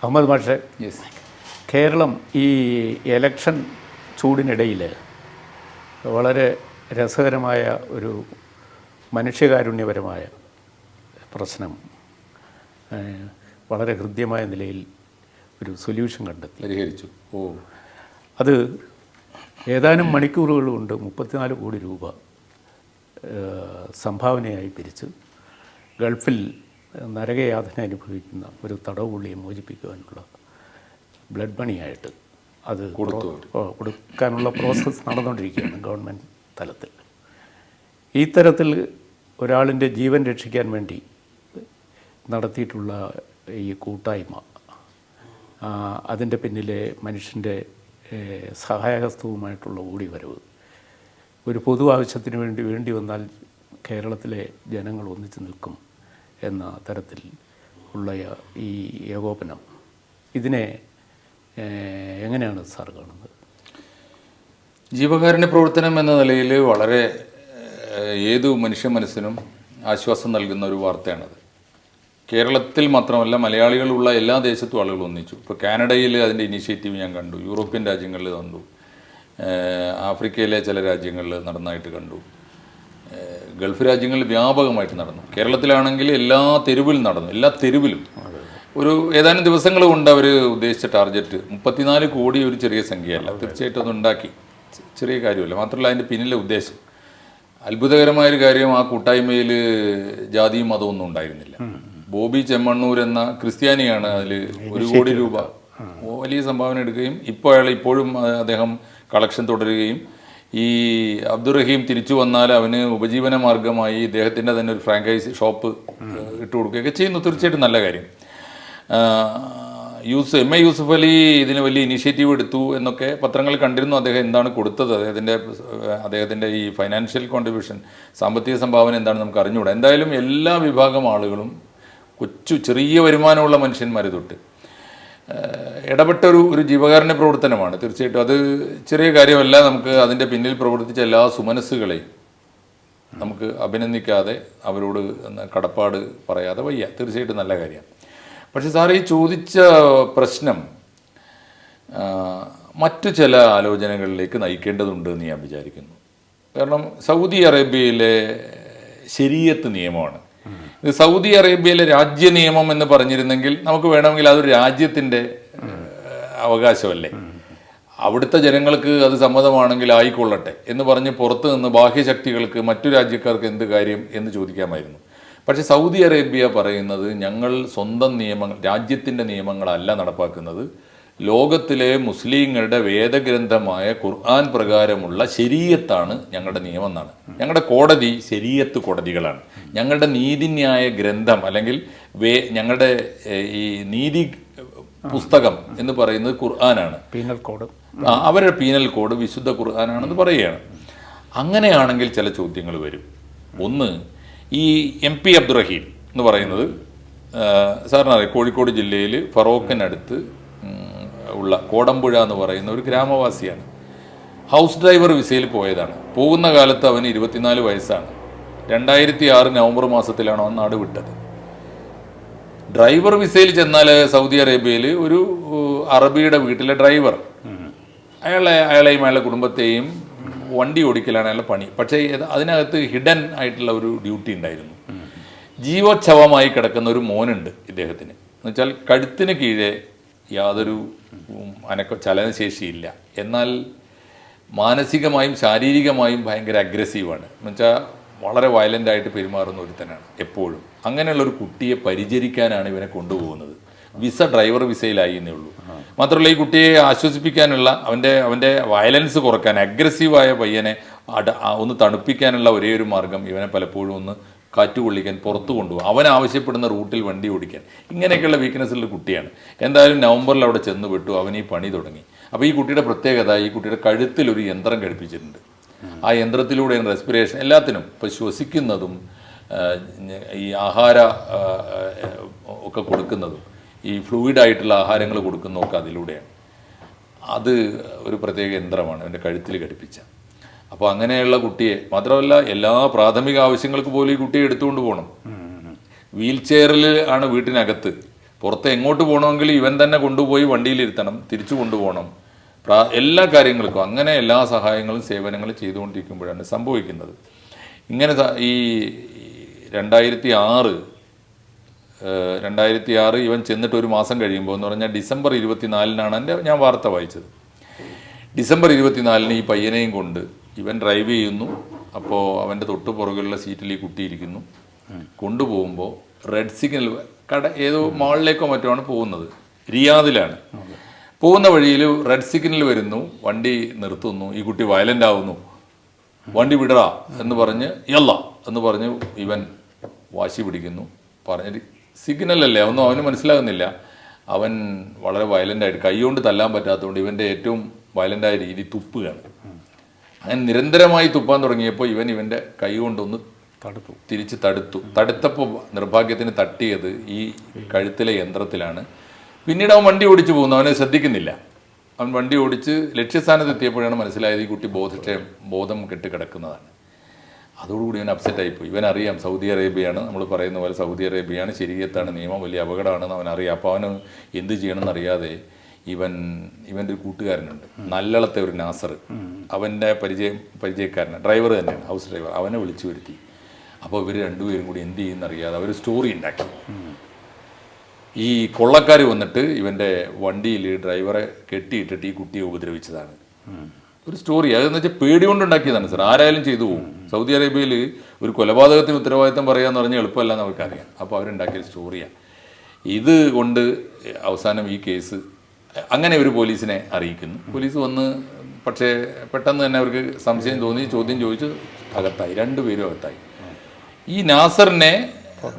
അഹമ്മദ് മാഷെ, യെസ്. കേരളം ഈ എലക്ഷൻ ചൂടിനിടയിൽ വളരെ രസകരമായ ഒരു മനുഷ്യകാരുണ്യപരമായ പ്രശ്നം വളരെ ഹൃദ്യമായ നിലയിൽ ഒരു സൊല്യൂഷൻ കണ്ടെത്തി, പരിഹരിച്ചു. അത് ഏതാനും മണിക്കൂറുകൾ കൊണ്ട് 34 കോടി രൂപ സംഭാവനയായി പിരിച്ച് ഗൾഫിൽ നരകയാതന അനുഭവിക്കുന്ന ഒരു തടവുപുള്ളിയെ മോചിപ്പിക്കുവാനുള്ള ബ്ലഡ് മണിയായിട്ട് അത് കൊടുക്കാനുള്ള പ്രോസസ്സ് നടന്നുകൊണ്ടിരിക്കുകയാണ് ഗവൺമെൻറ് തലത്തിൽ. ഈ തരത്തിൽ ഒരാളിൻ്റെ ജീവൻ രക്ഷിക്കാൻ വേണ്ടി നടത്തിയിട്ടുള്ള ഈ കൂട്ടായ്മ, അതിൻ്റെ പിന്നിലെ മനുഷ്യൻ്റെ സഹായഹസ്തവുമായിട്ടുള്ള ഓടിവരവ്, ഒരു പൊതു ആവശ്യത്തിന് വേണ്ടി വന്നാൽ കേരളത്തിലെ ജനങ്ങൾ ഒന്നിച്ചു നിൽക്കും എന്ന തരത്തിൽ ഉള്ള ഈ ഏകോപനം, ഇതിനെ എങ്ങനെയാണ് സാർ കാണുന്നത്? ജീവകാരുണ്യ പ്രവർത്തനം എന്ന നിലയിൽ വളരെ ഏതു മനുഷ്യ മനസ്സിനും ആശ്വാസം നൽകുന്ന ഒരു വാർത്തയാണത്. കേരളത്തിൽ മാത്രമല്ല, മലയാളികളുള്ള എല്ലാ ദേശത്തും ആളുകൾ ഒന്നിച്ചു. ഇപ്പോൾ കാനഡയിൽ അതിൻ്റെ ഇനീഷ്യേറ്റീവ് ഞാൻ കണ്ടു, യൂറോപ്യൻ രാജ്യങ്ങളിൽ കണ്ടു, ആഫ്രിക്കയിലെ ചില രാജ്യങ്ങളിൽ നടന്നതായിട്ട് കണ്ടു, ഗൾഫ് രാജ്യങ്ങളിൽ വ്യാപകമായിട്ട് നടന്നു. കേരളത്തിലാണെങ്കിൽ എല്ലാ തെരുവിലും നടന്നു, എല്ലാ തെരുവിലും. ഒരു ഏതാനും ദിവസങ്ങൾ കൊണ്ട് അവർ ഉദ്ദേശിച്ച ടാർഗറ്റ് 34 കോടി ഒരു ചെറിയ സംഖ്യയല്ല, തീർച്ചയായിട്ടും അതുണ്ടാക്കി, ചെറിയ കാര്യമല്ല. മാത്രമല്ല അതിൻ്റെ പിന്നിലെ ഉദ്ദേശം, അത്ഭുതകരമായൊരു കാര്യം, ആ കൂട്ടായ്മയിൽ ജാതിയും മതമൊന്നും ഉണ്ടായിരുന്നില്ല. ബോബി ചെമ്മണ്ണൂർ എന്ന ക്രിസ്ത്യാനിയാണ് അതിൽ 1 കോടി രൂപ വലിയ സംഭാവന എടുക്കുകയും ഇപ്പോഴും അദ്ദേഹം കളക്ഷൻ തുടരുകയും, ഈ അബ്ദുറഹീം തിരിച്ചു വന്നാൽ അവന് ഉപജീവന മാർഗമായി ഇദ്ദേഹത്തിൻ്റെ തന്നെ ഒരു ഫ്രാഞ്ചൈസി ഷോപ്പ് ഇട്ട് കൊടുക്കുകയൊക്കെ ചെയ്യുന്നു. തീർച്ചയായിട്ടും നല്ല കാര്യം. MA യൂസുഫ് അലി ഇതിന് വലിയ ഇനീഷ്യേറ്റീവ് എടുത്തു എന്നൊക്കെ പത്രങ്ങളിൽ കണ്ടിരുന്നു. അദ്ദേഹം എന്താണ് കൊടുത്തത്, അദ്ദേഹത്തിൻ്റെ ഈ ഫൈനാൻഷ്യൽ കോൺട്രിബ്യൂഷൻ, സാമ്പത്തിക സംഭാവന എന്താണ് നമുക്ക് അറിഞ്ഞുകൂടാ. എന്തായാലും എല്ലാ വിഭാഗം ആളുകളും, ചെറിയ വരുമാനമുള്ള മനുഷ്യന്മാർ തൊട്ട് ഇടപെട്ട ഒരു ജീവകാരുണ്യ പ്രവർത്തനമാണ്. തീർച്ചയായിട്ടും അത് ചെറിയ കാര്യമല്ല. നമുക്ക് അതിൻ്റെ പിന്നിൽ പ്രവർത്തിച്ച എല്ലാ സുമനസ്സുകളെയും നമുക്ക് അഭിനന്ദിക്കാതെ, അവരോട് കടപ്പാട് പറയാതെ വയ്യ. തീർച്ചയായിട്ടും നല്ല കാര്യമാണ്. പക്ഷെ സാർ, ഈ ചോദിച്ച പ്രശ്നം മറ്റു ചില ആലോചനകളിലേക്ക് നയിക്കേണ്ടതുണ്ട് എന്ന് ഞാൻ വിചാരിക്കുന്നു. കാരണം സൗദി അറേബ്യയിലെ ശരീഅത്ത് നിയമമാണ് ഇത്. സൗദി അറേബ്യയിലെ രാജ്യ നിയമം എന്ന് പറഞ്ഞിരുന്നെങ്കിൽ നമുക്ക് വേണമെങ്കിൽ അതൊരു രാജ്യത്തിൻ്റെ അവകാശമല്ലേ, അവിടുത്തെ ജനങ്ങൾക്ക് അത് സമ്മതമാണെങ്കിൽ ആയിക്കൊള്ളട്ടെ എന്ന് പറഞ്ഞ് പുറത്ത് നിന്ന് ബാഹ്യശക്തികൾക്ക്, മറ്റു രാജ്യക്കാർക്ക് എന്ത് കാര്യം എന്ന് ചോദിക്കാമായിരുന്നു. പക്ഷേ സൗദി അറേബ്യ പറയുന്നത്, ഞങ്ങൾ സ്വന്തം നിയമങ്ങൾ, രാജ്യത്തിൻ്റെ നിയമങ്ങളല്ല നടപ്പാക്കുന്നത്, ലോകത്തിലെ മുസ്ലിങ്ങളുടെ വേദഗ്രന്ഥമായ ഖുർആൻ പ്രകാരമുള്ള ശരീഅത്താണ് ഞങ്ങളുടെ നിയമം എന്നാണ്. ഞങ്ങളുടെ കോടതി ശരീഅത്ത് കോടതികളാണ്. ഞങ്ങളുടെ നീതിന്യായ ഗ്രന്ഥം അല്ലെങ്കിൽ ഞങ്ങളുടെ ഈ നീതി പുസ്തകം എന്ന് പറയുന്നത് ഖുർആനാണ്. പീനൽ കോഡ്, അവരുടെ പീനൽ കോഡ് വിശുദ്ധ ഖുർആനാണെന്ന് പറയുകയാണ്. അങ്ങനെയാണെങ്കിൽ ചില ചോദ്യങ്ങൾ വരും. ഒന്ന്, ഈ MP അബ്ദുറഹീം എന്ന് പറയുന്നത് സാറിനറിയാം, കോഴിക്കോട് ജില്ലയിൽ ഫറോക്കിനടുത്ത് ഉള്ള കോടമ്പുഴ എന്ന് പറയുന്ന ഒരു ഗ്രാമവാസിയാണ്. ഹൗസ് ഡ്രൈവർ വിസയിൽ പോയതാണ്. പോകുന്ന കാലത്ത് അവന് 24 വയസ്സാണ്. 2006 നവംബർ മാസത്തിലാണ് അവൻ നാട് വിട്ടത്. ഡ്രൈവർ വിസയിൽ ചെന്നാൽ സൗദി അറേബ്യയിൽ ഒരു അറബിയുടെ വീട്ടിലെ ഡ്രൈവർ, അയാളെയും അയാളുടെ കുടുംബത്തെയും വണ്ടി ഓടിക്കലാണ് അയാളുടെ പണി. പക്ഷേ അതിനകത്ത് ഹിഡൻ ആയിട്ടുള്ള ഒരു ഡ്യൂട്ടി ഉണ്ടായിരുന്നു. ജീവോച്ഛവമായി കിടക്കുന്ന ഒരു മോനുണ്ട് ഇദ്ദേഹത്തിന്. എന്നുവെച്ചാൽ കഴുത്തിന് കീഴെ യാതൊരു ചലനശേഷിയില്ല, എന്നാൽ മാനസികമായും ശാരീരികമായും ഭയങ്കര അഗ്രസീവാണ്. എന്നുവെച്ചാൽ വളരെ വയലൻ്റായിട്ട് പെരുമാറുന്ന ഒരുത്തനാണ് എപ്പോഴും. അങ്ങനെയുള്ളൊരു കുട്ടിയെ പരിചരിക്കാനാണ് ഇവനെ കൊണ്ടുപോകുന്നത്. വിസ ഡ്രൈവർ വിസയിലായി എന്നേ ഉള്ളൂ. മാത്രമല്ല, ഈ കുട്ടിയെ ആശ്വസിപ്പിക്കാനുള്ള, അവൻ്റെ വയലൻസ് കുറക്കാൻ, അഗ്രസീവായ പയ്യനെ ഒന്ന് തണുപ്പിക്കാനുള്ള ഒരേ ഒരു മാർഗം ഇവനെ പലപ്പോഴും ഒന്ന് കാറ്റ് കൊള്ളിക്കാൻ പുറത്തു കൊണ്ടുപോകും, അവൻ ആവശ്യപ്പെടുന്ന റൂട്ടിൽ വണ്ടി ഓടിക്കാൻ. ഇങ്ങനെയൊക്കെയുള്ള വീക്ക്നെസ്സുള്ള കുട്ടിയാണ്. എന്തായാലും നവംബറിൽ അവിടെ ചെന്ന് വിട്ടു, അവൻ ഈ പണി തുടങ്ങി. അപ്പോൾ ഈ കുട്ടിയുടെ പ്രത്യേകത, ഈ കുട്ടിയുടെ കഴുത്തിൽ ഒരു യന്ത്രം ഘടിപ്പിച്ചിട്ടുണ്ട്. ആ യന്ത്രത്തിലൂടെ റെസ്പിറേഷൻ, എല്ലാത്തിനും, ഇപ്പോൾ ശ്വസിക്കുന്നതും ഈ ആഹാര ഒക്കെ കൊടുക്കുന്നതും, ഈ ഫ്ലൂയിഡായിട്ടുള്ള ആഹാരങ്ങൾ കൊടുക്കുന്നതൊക്കെ അതിലൂടെയാണ്. അത് ഒരു പ്രത്യേക യന്ത്രമാണ് എൻ്റെ കഴുത്തിൽ ഘടിപ്പിച്ച. അപ്പോൾ അങ്ങനെയുള്ള കുട്ടിയെ മാത്രമല്ല, എല്ലാ പ്രാഥമിക ആവശ്യങ്ങൾക്ക് പോലും ഈ കുട്ടിയെ എടുത്തുകൊണ്ട് പോകണം. വീൽ ചെയറിൽ ആണ് വീട്ടിനകത്ത്. പുറത്ത് എങ്ങോട്ട് പോകണമെങ്കിൽ ഇവൻ തന്നെ കൊണ്ടുപോയി വണ്ടിയിലിരുത്തണം, തിരിച്ചു കൊണ്ടുപോകണം, എല്ലാ കാര്യങ്ങൾക്കും അങ്ങനെ എല്ലാ സഹായങ്ങളും സേവനങ്ങളും ചെയ്തുകൊണ്ടിരിക്കുമ്പോഴാണ് സംഭവിക്കുന്നത്. ഇങ്ങനെ ഈ 2006 ഇവൻ ചെന്നിട്ട് ഒരു മാസം കഴിയുമ്പോൾ എന്ന് പറഞ്ഞാൽ ഡിസംബർ 24 ഞാൻ വാർത്ത വായിച്ചത്. ഡിസംബർ 24 ഈ പയ്യനെയും കൊണ്ട് ഇവൻ ഡ്രൈവ് ചെയ്യുന്നു. അപ്പോൾ അവൻ്റെ തൊട്ട് പുറകിലുള്ള സീറ്റിൽ ഈ കുട്ടിയിരിക്കുന്നു. കൊണ്ടുപോകുമ്പോൾ റെഡ് സിഗ്നൽ ഏതോ മാളിലേക്കോ മറ്റോ ആണ് പോകുന്നത്, റിയാദിലാണ്. പോകുന്ന വഴിയിൽ റെഡ് സിഗ്നൽ വരുന്നു, വണ്ടി നിർത്തുന്നു, ഈ കുട്ടി വയലൻ്റ് ആവുന്നു. വണ്ടി വിടറാ എന്ന് പറഞ്ഞ് യല്ല എന്ന് പറഞ്ഞ് ഇവൻ വാശി പിടിക്കുന്നു. പറഞ്ഞ് സിഗ്നലല്ലേ ഒന്നും അവന് മനസ്സിലാകുന്നില്ല. അവൻ വളരെ വയലൻ്റായിട്ട് കൈകൊണ്ട് തല്ലാൻ പറ്റാത്തതുകൊണ്ട് ഇവൻ്റെ ഏറ്റവും വയലൻ്റായ രീതി തുപ്പുകയാണ്. അങ്ങനെ നിരന്തരമായി തുപ്പാൻ തുടങ്ങിയപ്പോൾ ഇവൻ്റെ കൈ കൊണ്ടൊന്ന് തിരിച്ച് തടുത്തപ്പോൾ നിർഭാഗ്യത്തിന് തട്ടിയത് ഈ കഴുത്തിലെ യന്ത്രത്തിലാണ്. പിന്നീട് അവൻ വണ്ടി ഓടിച്ചു പോകുന്നു, അവനെ ശ്രദ്ധിക്കുന്നില്ല. അവൻ വണ്ടി ഓടിച്ച് ലക്ഷ്യസ്ഥാനത്ത് എത്തിയപ്പോഴാണ് മനസ്സിലായത് ഈ കുട്ടി ബോധം കെട്ട് കിടക്കുന്നതാണ്. അതോടുകൂടി ഇവൻ അപ്സെറ്റായിപ്പോയി. ഇവനറിയാം സൗദി അറേബ്യയാണ്, നമ്മൾ പറയുന്ന പോലെ സൗദി അറേബ്യയാണ്, ശരീരത്താണ് നിയമം, വലിയ അപകടമാണെന്ന് അവനറിയാം. അപ്പോൾ അവന് എന്ത് ചെയ്യണമെന്നറിയാതെ ഇവൻ്റെ ഒരു കൂട്ടുകാരനുണ്ട്, നല്ലളത്തെ ഒരു നാസർ, അവൻ്റെ പരിചയക്കാരനാണ്, ഡ്രൈവർ തന്നെയാണ്, ഹൗസ് ഡ്രൈവർ. അവനെ വിളിച്ചു വരുത്തി. അപ്പോൾ ഇവർ രണ്ടുപേരും കൂടി എന്ത് ചെയ്യുന്നറിയാതെ അവർ സ്റ്റോറി ഉണ്ടാക്കി. ഈ കൊള്ളക്കാർ വന്നിട്ട് ഇവൻ്റെ വണ്ടിയിൽ ഡ്രൈവറെ കെട്ടിയിട്ടിട്ട് ഈ കുട്ടിയെ ഉപദ്രവിച്ചതാണ് ഒരു സ്റ്റോറി. അതെന്ന് വെച്ചാൽ പേടി കൊണ്ടുണ്ടാക്കിയതാണ് സാർ. ആരായാലും ചെയ്തു പോകും. സൗദി അറേബ്യയിൽ ഒരു കൊലപാതകത്തിന് ഉത്തരവാദിത്തം പറയാന്ന് പറഞ്ഞാൽ എളുപ്പമല്ലെന്ന് അവർക്കറിയാം. അപ്പോൾ അവരുണ്ടാക്കിയ സ്റ്റോറിയാണ് ഇത്. കൊണ്ട് അവസാനം ഈ കേസ് അങ്ങനെ ഒരു പോലീസിനെ അറിയിക്കുന്നു. പോലീസ് വന്ന് പക്ഷേ പെട്ടെന്ന് തന്നെ അവർക്ക് സംശയം തോന്നി, ചോദ്യം ചോദിച്ച് അകത്തായി, രണ്ടുപേരും അകത്തായി. ഈ നാസറിനെ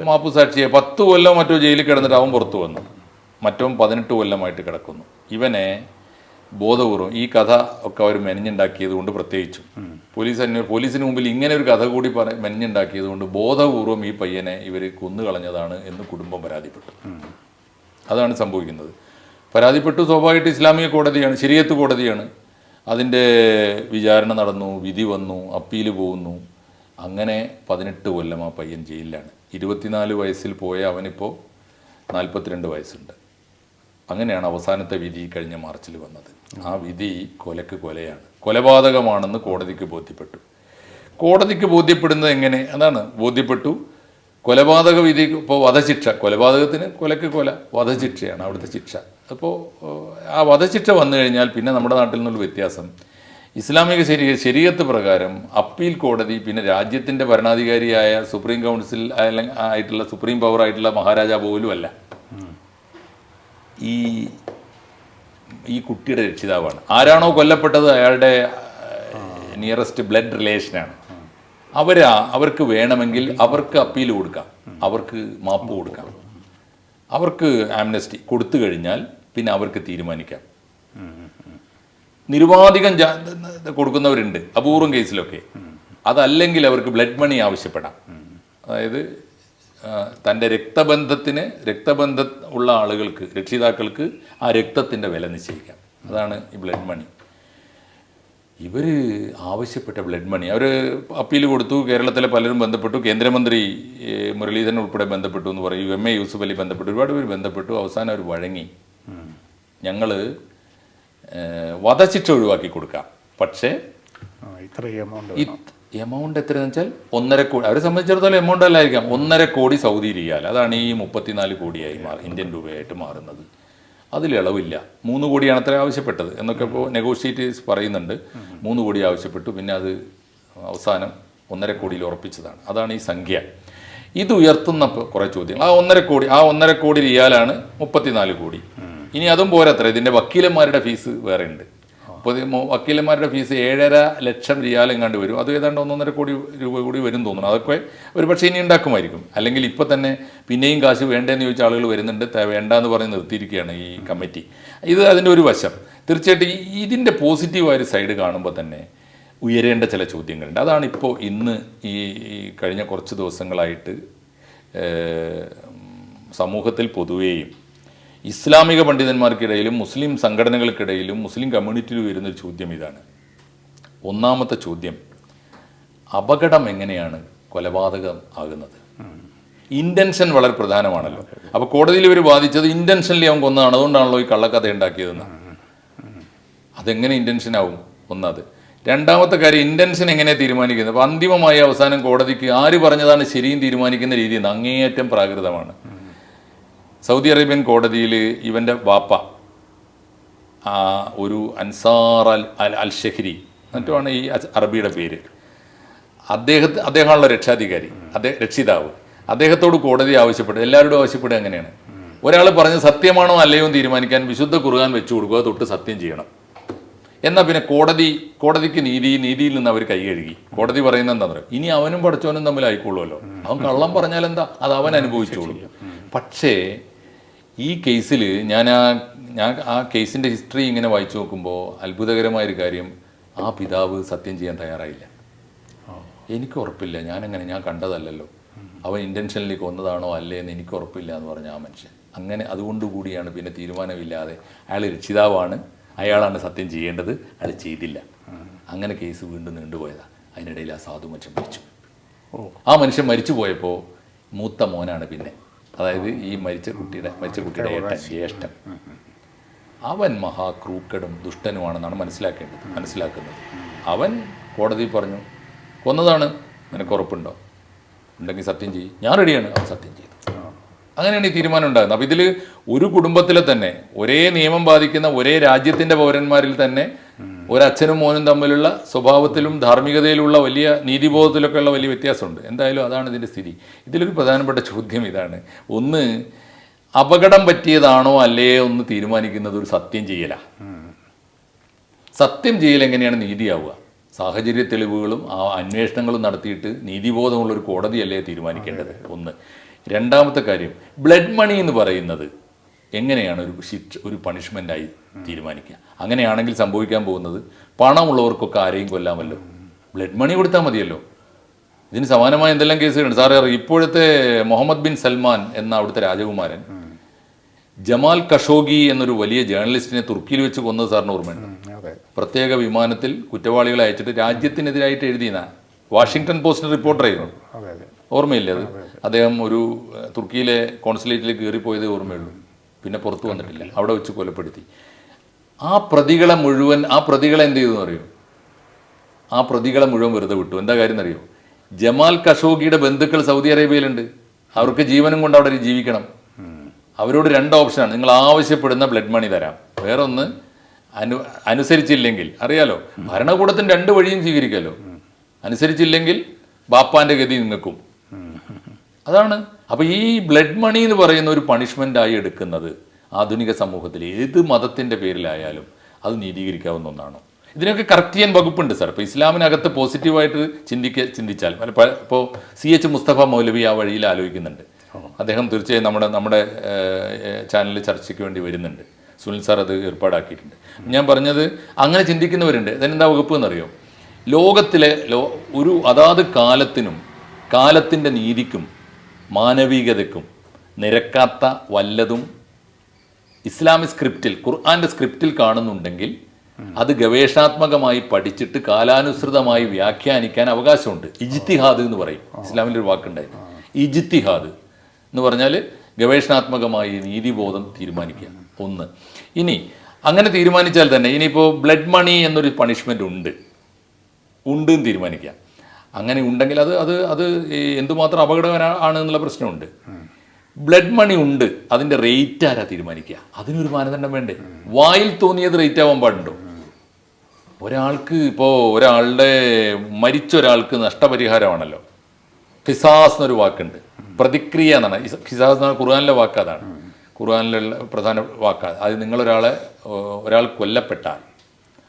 മാപ്പുസാക്ഷിയെ 10 കൊല്ലം മറ്റോ ജയിലിൽ കിടന്നിട്ട് അവൻ പുറത്തു വന്നു. മറ്റവൻ 18 കൊല്ലമായിട്ട് കിടക്കുന്നു. ഇവനെ ബോധപൂർവം ഈ കഥ ഒക്കെ അവർ മെനഞ്ഞുണ്ടാക്കിയത് കൊണ്ട്, പ്രത്യേകിച്ചും പോലീസിന് മുമ്പിൽ ഇങ്ങനെ ഒരു കഥ കൂടി മെനഞ്ഞുണ്ടാക്കിയത് കൊണ്ട് ബോധപൂർവം ഈ പയ്യനെ ഇവർ കൊന്നുകളഞ്ഞതാണ് എന്ന് കുടുംബം പരാതിപ്പെട്ടു. അതാണ് സംഭവിക്കുന്നത്. പരാതിപ്പെട്ടു. സ്വാഭാവികമായിട്ട് ഇസ്ലാമിക കോടതിയാണ്, ശരീഅത്ത് കോടതിയാണ്. അതിൻ്റെ വിചാരണ നടന്നു, വിധി വന്നു, അപ്പീൽ പോകുന്നു. അങ്ങനെ 18 കൊല്ലം ആ പയ്യൻ ജയിലിലാണ്. 24 വയസ്സിൽ പോയ അവനിപ്പോൾ 42 വയസ്സുണ്ട്. അങ്ങനെയാണ് അവസാനത്തെ വിധി കഴിഞ്ഞ മാർച്ചിൽ വന്നത്. ആ വിധി കൊലയാണ്, കൊലപാതകമാണെന്ന് കോടതിക്ക് ബോധ്യപ്പെട്ടു. കോടതിക്ക് ബോധ്യപ്പെടുന്നത് എങ്ങനെ? അതാണ് ബോധ്യപ്പെട്ടു. കൊലപാതക വിധി ഇപ്പോൾ വധശിക്ഷ, കൊലപാതകത്തിന് കൊലക്ക് കൊല, വധശിക്ഷയാണ് അവിടുത്തെ ശിക്ഷ. അപ്പോൾ ആ വധശിക്ഷ വന്നു കഴിഞ്ഞാൽ പിന്നെ നമ്മുടെ നാട്ടിൽ നിന്നുള്ള വ്യത്യാസം, ഇസ്ലാമിക ശരീഅത്ത് പ്രകാരം അപ്പീൽ കോടതി പിന്നെ രാജ്യത്തിൻ്റെ ഭരണാധികാരിയായ സുപ്രീം കൗൺസിൽ ആയിട്ടുള്ള സുപ്രീം പവർ ആയിട്ടുള്ള മഹാരാജാ പോലും അല്ല, ഈ കുട്ടിയുടെ രക്ഷിതാവാണ്. ആരാണോ കൊല്ലപ്പെട്ടത് അയാളുടെ നിയറസ്റ്റ് ബ്ലഡ് റിലേഷനാണ്. അവർക്ക് വേണമെങ്കിൽ അവർക്ക് അപ്പീൽ കൊടുക്കാം, അവർക്ക് മാപ്പ് കൊടുക്കാം, അവർക്ക് ആംനസ്റ്റി കൊടുത്തു കഴിഞ്ഞാൽ പിന്നെ അവർക്ക് തീരുമാനിക്കാം. നിരുപാധികം കൊടുക്കുന്നവരുണ്ട് അപൂർവം കേസിലൊക്കെ. അതല്ലെങ്കിൽ അവർക്ക് ബ്ലഡ് മണി ആവശ്യപ്പെടാം. അതായത് തൻ്റെ രക്തബന്ധം ഉള്ള ആളുകൾക്ക്, രക്ഷിതാക്കൾക്ക് ആ രക്തത്തിൻ്റെ വില നിശ്ചയിക്കാം. അതാണ് ഈ ബ്ലഡ് മണി. ഇവർ ആവശ്യപ്പെട്ട ബ്ലഡ് മണി അവർ അപ്പീൽ കൊടുത്തു. കേരളത്തിലെ പലരും ബന്ധപ്പെട്ടു. കേന്ദ്രമന്ത്രി മുരളീധരൻ ഉൾപ്പെടെ ബന്ധപ്പെട്ടു എന്ന് പറയും. MA യൂസുഫ് അലി ബന്ധപ്പെട്ടു. ഒരുപാട് പേര് ബന്ധപ്പെട്ടു. അവസാനം അവർ വഴങ്ങി. ഞങ്ങൾ വധശിക്ഷ ഒഴിവാക്കി കൊടുക്കാം, പക്ഷേ എമൗണ്ട് എത്രയെന്ന് വെച്ചാൽ 1.5 കോടി. അവരെ സംബന്ധിച്ചിടത്തോളം എമൗണ്ട് അല്ലായിരിക്കാം, 1.5 കോടി സൗദി റിയാൽ. അതാണ് ഈ 34 കോടിയായി ഇന്ത്യൻ രൂപയായിട്ട് മാറുന്നത്. അതിൽ ഇളവില്ല. 3 കോടിയാണ് അത്ര ആവശ്യപ്പെട്ടത് എന്നൊക്കെ ഇപ്പോൾ നെഗോഷിയേറ്റേഴ്സ് പറയുന്നുണ്ട്. 3 കോടി ആവശ്യപ്പെട്ടു. പിന്നെ അത് അവസാനം 1.5 കോടിയിൽ ഉറപ്പിച്ചതാണ്. അതാണ് ഈ സംഖ്യ. ഇത് ഉയർത്തുന്ന കുറേ ചോദ്യങ്ങൾ. ആ 1.5 കോടി റിയാലാണ് 34 കോടി. ഇനി അതും പോരത്ര. ഇതിൻ്റെ വക്കീലന്മാരുടെ ഫീസ് വേറെ ഉണ്ട്. അപ്പോൾ വക്കീലന്മാരുടെ ഫീസ് 7.5 ലക്ഷം റിയാൽ എങ്ങാണ്ട് വരും. അത് ഏതാണ്ട് 1.5 കോടി രൂപ കൂടി വരും തോന്നുന്നു. അതൊക്കെ ഒരു പക്ഷേ ഇനി ഉണ്ടാക്കുമായിരിക്കും. അല്ലെങ്കിൽ ഇപ്പോൾ തന്നെ പിന്നെയും കാശ് വേണ്ടതെന്ന് ചോദിച്ച ആളുകൾ വരുന്നുണ്ട്. വേണ്ടെന്ന് പറഞ്ഞ് നിർത്തിയിരിക്കുകയാണ് ഈ കമ്മിറ്റി. ഇത് അതിൻ്റെ ഒരു വശം. തീർച്ചയായിട്ടും ഇതിൻ്റെ പോസിറ്റീവായൊരു സൈഡ് കാണുമ്പോൾ തന്നെ ഉയരേണ്ട ചില ചോദ്യങ്ങളുണ്ട്. അതാണിപ്പോൾ ഇന്ന് ഈ കഴിഞ്ഞ കുറച്ച് ദിവസങ്ങളായിട്ട് സമൂഹത്തിൽ പൊതുവേയും ഇസ്ലാമിക പണ്ഡിതന്മാർക്കിടയിലും മുസ്ലിം സംഘടനകൾക്കിടയിലും മുസ്ലിം കമ്മ്യൂണിറ്റിയിൽ വരുന്നൊരു ചോദ്യം ഇതാണ്. ഒന്നാമത്തെ ചോദ്യം, അപകടം എങ്ങനെയാണ് കൊലപാതകം ആകുന്നത്? ഇൻറ്റൻഷൻ വളരെ പ്രധാനമാണല്ലോ. അപ്പോൾ കോടതിയിൽ ഇവർ വാദിച്ചത് ഇൻറ്റൻഷനലി അവൻ കൊന്നതാണ്, അതുകൊണ്ടാണല്ലോ ഈ കള്ളക്കഥ ഉണ്ടാക്കിയതെന്ന്. അതെങ്ങനെ ഇൻറ്റൻഷൻ ആവും? ഒന്നത്. രണ്ടാമത്തെ കാര്യം, ഇൻറ്റൻഷൻ എങ്ങനെ തീരുമാനിക്കുന്നത്? അപ്പോൾ അന്തിമമായി അവസാനം കോടതിക്ക് ആര് പറഞ്ഞതാണ് ശരിയും തീരുമാനിക്കുന്ന രീതി അങ്ങേയറ്റം പ്രാകൃതമാണ്. സൗദി അറേബ്യൻ കോടതിയിൽ ഇവൻ്റെ വാപ്പ ഒരു അൻസാർ അൽ ഷഹരി എന്നിട്ടുമാണ് ഈ അറബിയുടെ പേര്. അദ്ദേഹമാണല്ലോ രക്ഷാധികാരി, രക്ഷിതാവ്. അദ്ദേഹത്തോട് കോടതി ആവശ്യപ്പെടുക, എല്ലാവരോടും ആവശ്യപ്പെടുക അങ്ങനെയാണ്. ഒരാൾ പറഞ്ഞ് സത്യമാണോ അല്ലയോ എന്ന് തീരുമാനിക്കാൻ വിശുദ്ധ ഖുർആൻ വെച്ചു കൊടുക്കുക, തൊട്ട് സത്യം ചെയ്യണം. എന്നാൽ പിന്നെ കോടതിക്ക് നീതിയിൽ നിന്ന് അവർ കൈ കഴുകി. കോടതി പറയുന്നത് എന്താ പറയുക, ഇനി അവനും പഠിച്ചവനും തമ്മിൽ ആയിക്കോളുമല്ലോ, അവൻ കള്ളം പറഞ്ഞാൽ എന്താ, അത് അവൻ അനുഭവിച്ചോളും. പക്ഷേ ഈ കേസിൽ ഞാൻ ആ കേസിൻ്റെ ഹിസ്റ്ററി ഇങ്ങനെ വായിച്ചു നോക്കുമ്പോൾ അത്ഭുതകരമായൊരു കാര്യം, ആ പിതാവ് സത്യം ചെയ്യാൻ തയ്യാറായില്ല. എനിക്ക് ഉറപ്പില്ല, ഞാൻ കണ്ടതല്ലല്ലോ, അവൻ ഇൻറ്റൻഷനലി കൊന്നതാണോ അല്ലേ എന്ന് എനിക്ക് ഉറപ്പില്ല എന്ന് പറഞ്ഞ ആ മനുഷ്യൻ. അങ്ങനെ അതുകൊണ്ടുകൂടിയാണ് പിന്നെ തീരുമാനമില്ലാതെ അയാൾ രക്ഷിതാവാണ്, അയാളാണ് സത്യം ചെയ്യേണ്ടത്, അയാൾ ചെയ്തില്ല. അങ്ങനെ കേസ് വീണ്ടും നീണ്ടുപോയതാണ്. അതിനിടയിൽ ആ സാധു മനുഷ്യൻ മരിച്ചു. ആ മനുഷ്യൻ മരിച്ചു പോയപ്പോൾ മൂത്ത മോനാണ് പിന്നെ, അതായത് ഈ മരിച്ച കുട്ടിയുടെ ജ്യേഷ്ഠൻ, അവൻ മഹാക്രൂക്കടും ദുഷ്ടനുമാണെന്നാണ് മനസ്സിലാക്കുന്നത്. അവൻ കോടതി പറഞ്ഞു കൊന്നതാണ്, നിനക്ക് ഉറപ്പുണ്ടോ? ഉണ്ടെങ്കിൽ സത്യം ചെയ്യും. ഞാൻ റെഡിയാണ്. അവൻ സത്യം ചെയ്തു. അങ്ങനെയാണ് ഈ തീരുമാനം ഉണ്ടാകുന്നത്. അപ്പോൾ ഇതിൽ ഒരു കുടുംബത്തിലെ തന്നെ ഒരേ നിയമം ബാധിക്കുന്ന ഒരേ രാജ്യത്തിൻ്റെ പൗരന്മാരിൽ തന്നെ ഒരച്ഛനും മോനും തമ്മിലുള്ള സ്വഭാവത്തിലും ധാർമ്മികതയിലുള്ള വലിയ നീതിബോധത്തിലൊക്കെ ഉള്ള വലിയ വ്യത്യാസമുണ്ട്. എന്തായാലും അതാണ് ഇതിൻ്റെ സ്ഥിതി. ഇതിലൊരു പ്രധാനപ്പെട്ട ചോദ്യം ഇതാണ്. ഒന്ന്, അപകടം പറ്റിയതാണോ അല്ലേ എന്ന് തീരുമാനിക്കുന്നത് ഒരു സത്യം ചെയ്യലാണ്. സത്യം ചെയ്യൽ എങ്ങനെയാണ് നീതിയാവുക? സാഹചര്യ തെളിവുകളും ആ അന്വേഷണങ്ങളും നടത്തിയിട്ട് നീതിബോധമുള്ളൊരു കോടതിയല്ലേ തീരുമാനിക്കേണ്ടത്? ഒന്ന്. രണ്ടാമത്തെ കാര്യം, ബ്ലഡ് മണി എന്ന് പറയുന്നത് എങ്ങനെയാണ് ഒരു പണിഷ്മെൻ്റായി തീരുമാനിക്കുക? അങ്ങനെയാണെങ്കിൽ സംഭവിക്കാൻ പോകുന്നത്, പണമുള്ളവർക്കൊക്കെ ആരെയും കൊല്ലാമല്ലോ, ബ്ലഡ് മണി കൊടുത്താൽ മതിയല്ലോ. ഇതിന് സമാനമായ എന്തെല്ലാം കേസുകളുണ്ട് സാറേ. ഇപ്പോഴത്തെ മുഹമ്മദ് ബിൻ സൽമാൻ എന്ന അവിടുത്തെ രാജകുമാരൻ ജമാൽ ഖഷോഗി എന്നൊരു വലിയ ജേർണലിസ്റ്റിനെ തുർക്കിയിൽ വെച്ച് കൊന്നത് സാറിന് ഓർമ്മയുണ്ട്? പ്രത്യേക വിമാനത്തിൽ കുറ്റവാളികളെ അയച്ചിട്ട് രാജ്യത്തിനെതിരായിട്ട് എഴുതിയ വാഷിങ്ടൺ പോസ്റ്റിന് റിപ്പോർട്ടറായിരുന്നു. ഓർമ്മയില്ലേ അത്? അദ്ദേഹം ഒരു തുർക്കിയിലെ കോൺസുലേറ്റിലേക്ക് കയറിപ്പോയതേ ഓർമ്മയുള്ളൂ. പിന്നെ പുറത്തു വന്നിട്ടില്ല. അവിടെ വെച്ച് കൊലപ്പെടുത്തി. ആ പ്രതികളെ എന്ത് ചെയ്തു എന്നറിയോ? ആ പ്രതികളെ മുഴുവൻ വെറുതെ വിട്ടു. എന്താ കാര്യം എന്നറിയോ? ജമാൽ ഖഷോഗിയുടെ ബന്ധുക്കൾ സൗദി അറേബ്യയിലുണ്ട്. അവർക്ക് ജീവനും കൊണ്ട് അവിടെ ജീവിക്കണം. അവരോട് രണ്ട് ഓപ്ഷനാണ്. നിങ്ങൾ ആവശ്യപ്പെടുന്ന ബ്ലഡ് മണി തരാം, വേറൊന്ന് അനുസരിച്ചില്ലെങ്കിൽ, അറിയാലോ ഭരണകൂടത്തിന് രണ്ട് വഴിയും സ്വീകരിക്കാമല്ലോ, അനുസരിച്ചില്ലെങ്കിൽ ബാപ്പാൻ്റെ ഗതി നിങ്ങൾക്കും. അതാണ്. അപ്പോൾ ഈ ബ്ലഡ് മണി എന്ന് പറയുന്ന ഒരു പണിഷ്മെൻ്റായി എടുക്കുന്നത് ആധുനിക സമൂഹത്തിൽ ഏത് മതത്തിൻ്റെ പേരിലായാലും അത് നീതീകരിക്കാവുന്ന ഒന്നാണോ? ഇതിനൊക്കെ കറക്റ്റ് ചെയ്യാൻ വകുപ്പുണ്ട് സാർ. ഇപ്പോൾ ഇസ്ലാമിനകത്ത് പോസിറ്റീവായിട്ട് ചിന്തിച്ചാൽ ഇപ്പോൾ CH മുസ്തഫ മൗലവി ആ വഴിയിൽ ആലോചിക്കുന്നുണ്ട്. അദ്ദേഹം തീർച്ചയായും നമ്മുടെ ചാനലിൽ ചർച്ചയ്ക്ക് വേണ്ടി വരുന്നുണ്ട്. സുനിൽ സാർ അത് ഏർപ്പാടാക്കിയിട്ടുണ്ട്. ഞാൻ പറഞ്ഞത് അങ്ങനെ ചിന്തിക്കുന്നവരുണ്ട്. അതിനെന്താ വകുപ്പ് എന്നറിയോ? ലോകത്തിലെ അതാത് കാലത്തിൻ്റെ നീതിക്കും മാനവികതയ്ക്കും നിരക്കാത്ത വല്ലതും ഇസ്ലാമിക് സ്ക്രിപ്റ്റിൽ, ഖുർആൻ്റെ സ്ക്രിപ്റ്റിൽ കാണുന്നുണ്ടെങ്കിൽ അത് ഗവേഷണാത്മകമായി പഠിച്ചിട്ട് കാലാനുസൃതമായി വ്യാഖ്യാനിക്കാൻ അവകാശമുണ്ട്. ഇജ്തിഹാദ് എന്ന് പറയും. ഇസ്ലാമിൻ്റെ ഒരു വാക്കുണ്ടായിരുന്നു, ഇജ്തിഹാദ് എന്ന് പറഞ്ഞാൽ ഗവേഷണാത്മകമായി നീതിബോധം തീരുമാനിക്കുക. ഒന്ന്. ഇനി അങ്ങനെ തീരുമാനിച്ചാൽ തന്നെ ഇനിയിപ്പോൾ ബ്ലഡ് മണി എന്നൊരു പണിഷ്മെൻ്റ് ഉണ്ട് എന്ന് തീരുമാനിക്കുക. അങ്ങനെ ഉണ്ടെങ്കിൽ അത് എന്തുമാത്രം അപകടകരമാണ് എന്നുള്ള പ്രശ്നമുണ്ട്. ബ്ലഡ് മണി ഉണ്ട്, അതിൻ്റെ റേറ്റ് ആരാ തീരുമാനിക്കുക? അതിനൊരു മാനദണ്ഡം വേണ്ടേ? വായിൽ തോന്നിയത് റേറ്റ് ആവാൻ പാടുണ്ടോ? മരിച്ച ഒരാൾക്ക് നഷ്ടപരിഹാരമാണല്ലോ. ഖിസാസ് എന്നൊരു വാക്കുണ്ട്, പ്രതിക്രിയ എന്നാണ്. ഖിസാസ് എന്ന് പറഞ്ഞാൽ ഖുർആനിലെ വാക്ക്, അതാണ് ഖുർആനിലുള്ള പ്രധാന വാക്കാണ്. അത് ഒരാൾ കൊല്ലപ്പെട്ടാൽ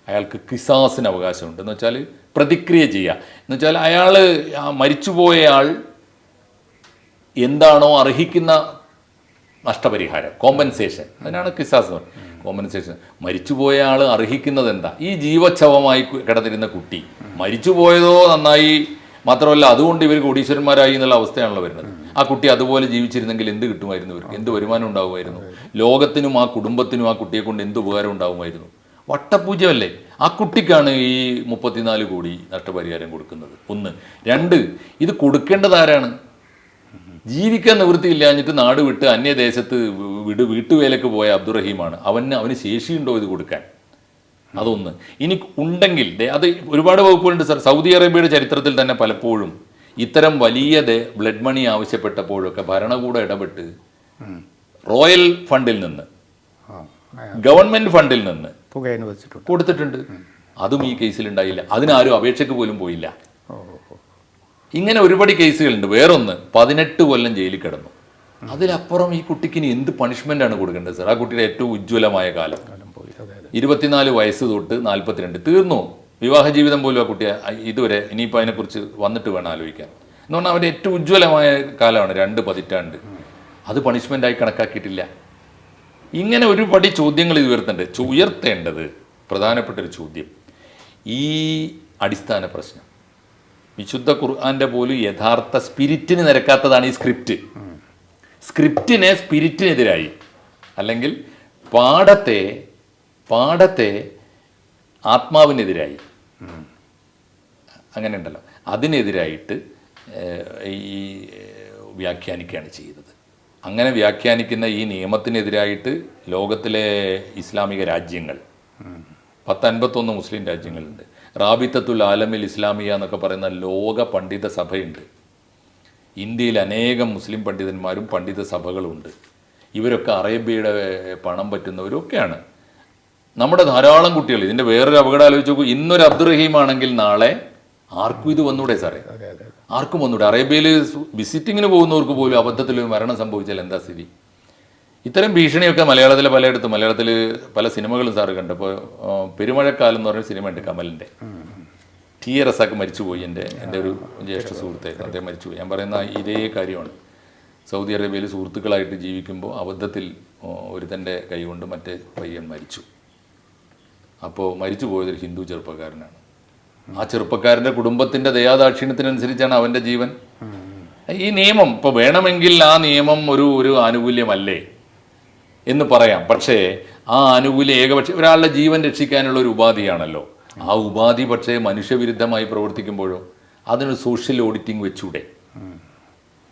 അയാൾക്ക് ഖിസാസിന് അവകാശമുണ്ട്. എന്ന് വെച്ചാൽ പ്രതിക്രിയ ചെയ്യുക. എന്ന് വെച്ചാൽ മരിച്ചുപോയയാൾ എന്താണോ അർഹിക്കുന്ന നഷ്ടപരിഹാരം, കോമ്പൻസേഷൻ, അതിനാണ് ഖിസാസ് എന്ന് പറയുന്നത്. കോമ്പൻസേഷൻ. മരിച്ചുപോയ ആൾ അർഹിക്കുന്നത് എന്താ? ഈ ജീവച്ഛവമായി കിടന്നിരുന്ന കുട്ടി മരിച്ചുപോയതോ നന്നായി, മാത്രമല്ല അതുകൊണ്ട് ഇവർ കോടീശ്വരന്മാരായി എന്നുള്ള അവസ്ഥയാണല്ലോ വരുന്നത്. ആ കുട്ടി അതുപോലെ ജീവിച്ചിരുന്നെങ്കിൽ എന്ത് കിട്ടുമായിരുന്നു? ഇവർക്ക് എന്ത് വരുമാനം ഉണ്ടാകുമായിരുന്നു? ലോകത്തിനും ആ കുടുംബത്തിനും ആ കുട്ടിയെ കൊണ്ട് എന്ത് ഉപകാരം ഉണ്ടാകുമായിരുന്നു? വട്ടപൂജ്യമല്ലേ? ആ കുട്ടിക്കാണ് ഈ 34 കോടി നഷ്ടപരിഹാരം കൊടുക്കുന്നത്. ഒന്ന്. രണ്ട്, ഇത് കൊടുക്കേണ്ടത് ആരാണ്? ജീവിക്കാൻ നിവൃത്തിയില്ലാഞ്ഞിട്ട് നാട് വിട്ട് അന്യദേശത്ത് വീട്ടുവേലക്ക് പോയ അബ്ദുറഹീമാണ്. അവന് ശേഷിയുണ്ടോ ഇത് കൊടുക്കാൻ? അതൊന്ന്. ഇനി ഉണ്ടെങ്കിൽ അത് ഒരുപാട് വകുപ്പുകളുണ്ട് സർ. സൗദി അറേബ്യയുടെ ചരിത്രത്തിൽ തന്നെ പലപ്പോഴും ഇത്തരം വലിയ ബ്ലഡ് മണി ആവശ്യപ്പെട്ടപ്പോഴൊക്കെ ഭരണകൂടം ഇടപെട്ട് റോയൽ ഫണ്ടിൽ നിന്ന്, ഗവൺമെന്റ് ഫണ്ടിൽ നിന്ന് കൊടുത്തിട്ടുണ്ട്. അതും ഈ കേസിൽ ഉണ്ടായില്ല. അതിനാരും അപേക്ഷയ്ക്ക് പോലും പോയില്ല. ഇങ്ങനെ ഒരുപാട് കേസുകളുണ്ട്. വേറൊന്ന് 18 കൊല്ലം ജയിലിൽ കിടന്നു. അതിലപ്പുറം ഈ കുട്ടിക്ക് ഇനി എന്ത് പണിഷ്മെന്റ് ആണ് കൊടുക്കേണ്ടത് സർ? ആ കുട്ടിയുടെ ഏറ്റവും ഉജ്ജ്വലമായ കാലം 24 വയസ്സ് തൊട്ട് 42 തീർന്നു. വിവാഹ ജീവിതം പോലും ആ കുട്ടിയെ ഇതുവരെ, ഇനിയിപ്പോൾ അതിനെക്കുറിച്ച് വന്നിട്ട് വേണം ആലോചിക്കാൻ. എന്ന് പറഞ്ഞാൽ അവൻ്റെ ഏറ്റവും ഉജ്ജ്വലമായ കാലമാണ് 2 പതിറ്റാണ്ട്. അത് പണിഷ്മെൻ്റായി കണക്കാക്കിയിട്ടില്ല. ഇങ്ങനെ ഒരു പടി ചോദ്യങ്ങൾ ഇത് ഉയർത്തേണ്ടത് പ്രധാനപ്പെട്ടൊരു ചോദ്യം. ഈ അടിസ്ഥാന പ്രശ്നം വിശുദ്ധ ഖുർആന്റെ പോലും യഥാർത്ഥ സ്പിരിറ്റിന് നിരക്കാത്തതാണ് ഈ സ്ക്രിപ്റ്റ്. സ്ക്രിപ്റ്റിനെ സ്പിരിറ്റിനെതിരായി, അല്ലെങ്കിൽ പാഠത്തെ ആത്മാവിനെതിരായി, അങ്ങനെ ഉണ്ടല്ലോ, അതിനെതിരായിട്ട് ഈ വ്യാഖ്യാനിക്കുകയാണ് ചെയ്തത്. അങ്ങനെ വ്യാഖ്യാനിക്കുന്ന ഈ നിയമത്തിനെതിരായിട്ട് ലോകത്തിലെ ഇസ്ലാമിക രാജ്യങ്ങൾ 151 മുസ്ലിം രാജ്യങ്ങളുണ്ട്. റാബിത്തത്തുൽ ആലമിൽ ഇസ്ലാമിയ എന്നൊക്കെ പറയുന്ന ലോക പണ്ഡിത സഭയുണ്ട്. ഇന്ത്യയിൽ അനേകം മുസ്ലിം പണ്ഡിതന്മാരും പണ്ഡിത സഭകളുണ്ട്. ഇവരൊക്കെ അറേബ്യയുടെ പണം പറ്റുന്നവരൊക്കെയാണ്. നമ്മുടെ ധാരാളം കുട്ടികൾ. ഇതിൻ്റെ വേറൊരു അപകടം ആലോചിച്ച് നോക്കൂ. ഇന്നൊരു അബ്ദുറഹീം ആണെങ്കിൽ നാളെ ആർക്കും ഇത് വന്നൂടെ സാറേ? ആർക്കും വന്നൂടെ? അറേബ്യയിൽ വിസിറ്റിങ്ങിന് പോകുന്നവർക്ക് പോലും അബദ്ധത്തിൽ മരണം സംഭവിച്ചാൽ എന്താ സ്ഥിതി? ഇത്തരം ഭീഷണിയൊക്കെ മലയാളത്തിൽ പല സിനിമകളും സാറ് കണ്ടപ്പോൾ പെരുമഴക്കാലം എന്ന് പറഞ്ഞ സിനിമ ഉണ്ട് കമലിൻ്റെ. ടി എ റസാക്ക് മരിച്ചുപോയി. എൻ്റെ ഒരു ജ്യേഷ്ഠ സുഹൃത്തായിരുന്നു, അദ്ദേഹം മരിച്ചുപോയി. ഞാൻ പറയുന്ന ഇതേ കാര്യമാണ്. സൗദി അറേബ്യയിൽ സുഹൃത്തുക്കളായിട്ട് ജീവിക്കുമ്പോൾ അബദ്ധത്തിൽ ഒരുത്തൻ്റെ കൈകൊണ്ട് മറ്റേ പയ്യൻ മരിച്ചു. അപ്പോൾ മരിച്ചു പോയതൊരു ഹിന്ദു ചെറുപ്പക്കാരനാണ്. ആ ചെറുപ്പക്കാരൻ്റെ കുടുംബത്തിൻ്റെ ദയാദാക്ഷിണ്യത്തിനനുസരിച്ചാണ് അവൻ്റെ ജീവൻ. ഈ നിയമം ഇപ്പോൾ വേണമെങ്കിൽ ആ നിയമം ഒരു ആനുകൂല്യമല്ലേ എന്ന് പറയാം. പക്ഷേ ആ ആനുകൂല്യം ഏകപക്ഷ ഒരാളുടെ ജീവൻ രക്ഷിക്കാനുള്ള ഒരു ഉപാധിയാണല്ലോ. ആ ഉപാധി പക്ഷേ മനുഷ്യവിരുദ്ധമായി പ്രവർത്തിക്കുമ്പോഴോ അതിനൊരു സോഷ്യൽ ഓഡിറ്റിംഗ് വെച്ചൂടെ?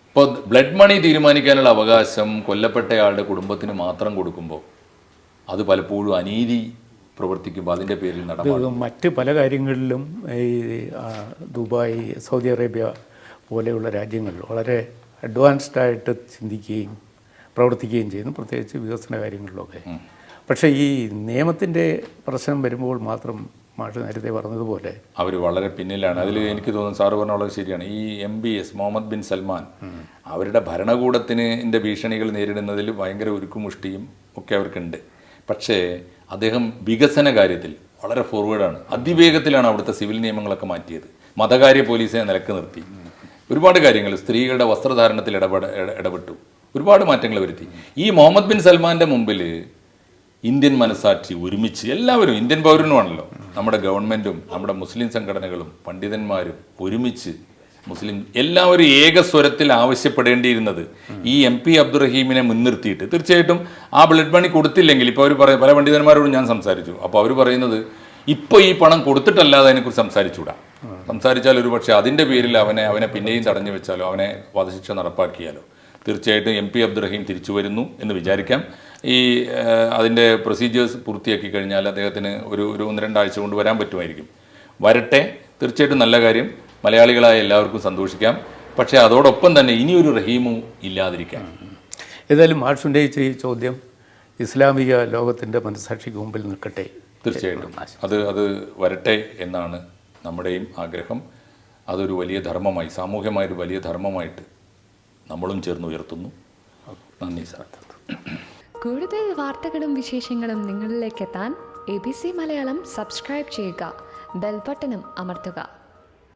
ഇപ്പോൾ ബ്ലഡ് മണി തീരുമാനിക്കാനുള്ള അവകാശം കൊല്ലപ്പെട്ടയാളുടെ കുടുംബത്തിന് മാത്രം കൊടുക്കുമ്പോൾ അത് പലപ്പോഴും അനീതി പ്രവർത്തിക്കുമ്പോൾ അതിൻ്റെ പേരിൽ നടക്കും. മറ്റ് പല കാര്യങ്ങളിലും ഈ ദുബായ്, സൗദി അറേബ്യ പോലെയുള്ള രാജ്യങ്ങളിൽ വളരെ അഡ്വാൻസ്ഡ് ആയിട്ട് ചിന്തിക്കുകയും പ്രവർത്തിക്കുകയും ചെയ്യുന്നു, പ്രത്യേകിച്ച് വികസന കാര്യങ്ങളിലൊക്കെ. പക്ഷേ ഈ നിയമത്തിൻ്റെ പ്രശ്നം വരുമ്പോൾ മാത്രം മാഷ് നേരത്തെ പറഞ്ഞതുപോലെ അവർ വളരെ പിന്നിലാണ്. അതിൽ എനിക്ക് തോന്നുന്നു സാറ് പറഞ്ഞ വളരെ ശരിയാണ്. ഈ MBS മുഹമ്മദ് ബിൻ സൽമാൻ അവരുടെ ഭരണകൂടത്തിൻ്റെ ഭീഷണികൾ നേരിടുന്നതിൽ ഭയങ്കര ഉരുക്കുമുഷ്ടിയും ഒക്കെ അവർക്കുണ്ട്. പക്ഷേ അദ്ദേഹം വികസന കാര്യത്തിൽ വളരെ ഫോർവേഡാണ്. അതിവേഗത്തിലാണ് അവിടുത്തെ സിവിൽ നിയമങ്ങളൊക്കെ മാറ്റിയത്. മതകാര്യ പോലീസിനെ നിലക്ക് നിർത്തി. ഒരുപാട് കാര്യങ്ങൾ, സ്ത്രീകളുടെ വസ്ത്രധാരണത്തിൽ ഇടപെട്ടു, ഒരുപാട് മാറ്റങ്ങൾ വരുത്തി. ഈ മുഹമ്മദ് ബിൻ സൽമാൻ്റെ മുമ്പിൽ ഇന്ത്യൻ മനസാക്ഷി ഒരുമിച്ച് എല്ലാവരും, ഇന്ത്യൻ പൗരനുമാണല്ലോ, നമ്മുടെ ഗവൺമെൻറ്റും നമ്മുടെ മുസ്ലിം സംഘടനകളും പണ്ഡിതന്മാരും ഒരുമിച്ച് എല്ലാവരും ഏകസ്വരത്തിൽ ആവശ്യപ്പെടേണ്ടിയിരുന്നത് ഈ MP അബ്ദുറഹീമിനെ മുൻനിർത്തിയിട്ട്. തീർച്ചയായിട്ടും ആ ബ്ലഡ് മണി കൊടുത്തില്ലെങ്കിൽ, ഇപ്പോൾ അവർ പല പണ്ഡിതന്മാരോടും ഞാൻ സംസാരിച്ചു. അപ്പോൾ അവർ പറയുന്നത് ഇപ്പോൾ ഈ പണം കൊടുത്തിട്ടല്ലാതെ അതിനെക്കുറിച്ച് സംസാരിച്ചാൽ ഒരു പക്ഷേ അതിൻ്റെ പേരിൽ അവനെ പിന്നെയും തടഞ്ഞു വെച്ചാലോ അവനെ വധശിക്ഷ നടപ്പാക്കിയാലോ തീർച്ചയായിട്ടും MP അബ്ദുറഹീം തിരിച്ചു വരുന്നു എന്ന് വിചാരിക്കാം. അതിൻ്റെ പ്രൊസീജിയേഴ്സ് പൂർത്തിയാക്കി കഴിഞ്ഞാൽ അദ്ദേഹത്തിന് ഒരു 1-2 ആഴ്ച കൊണ്ട് വരാൻ പറ്റുമായിരിക്കും. വരട്ടെ, തീർച്ചയായിട്ടും നല്ല കാര്യം. മലയാളികളായ എല്ലാവർക്കും സന്തോഷിക്കാം. പക്ഷേ അതോടൊപ്പം തന്നെ ഇനിയൊരു റഹീമും ഇല്ലാതിരിക്കാം. ഏതായാലും മാഷുൻ്റെ ഈ ചോദ്യം ഇസ്ലാമിക ലോകത്തിൻ്റെ മനസാക്ഷിക്ക് മുമ്പിൽ നിൽക്കട്ടെ. തീർച്ചയായിട്ടും അത് വരട്ടെ എന്നാണ് നമ്മുടെയും ആഗ്രഹം. അതൊരു വലിയ ധർമ്മമായി, സാമൂഹ്യമായൊരു വലിയ ധർമ്മമായിട്ട് നമ്മളും ചേർന്ന് ഉയർത്തുന്നു. നന്ദി സാർ. കൂടുതൽ വാർത്തകളും വിശേഷങ്ങളും നിങ്ങളിലേക്ക് എത്താൻ ABC മലയാളം സബ്സ്ക്രൈബ് ചെയ്യുക, ബെൽ ബട്ടണും അമർത്തുക.